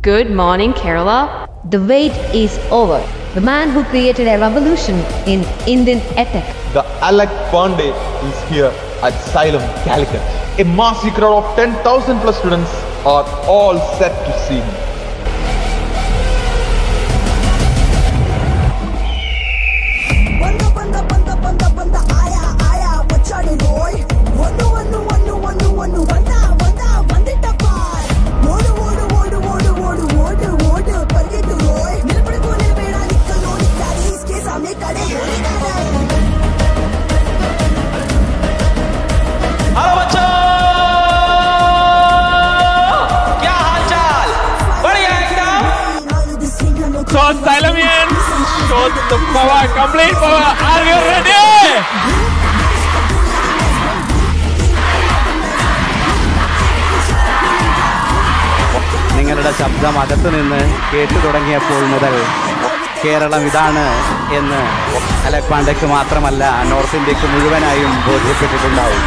Good morning, Kerala. The wait is over. The man who created a revolution in Indian ethic. The Alec Pandey is here at Xylem Calicut. A massive crowd of 10,000 plus students are all set to see him. So Xylemians, show the power, complete power. Are you ready? നിങ്ങളുടെ ശബ്ദം അകത്തു നിന്ന് കേട്ടു തുടങ്ങിയപ്പോൾ മുതൽ കേരളം ഇതാണ് എന്ന് അലക് പാണ്ഡെക്ക് മാത്രമല്ല നോർത്ത് ഇന്ത്യക്ക് മുഴുവനായും ബോധ്യപ്പെട്ടിട്ടുണ്ടാവും.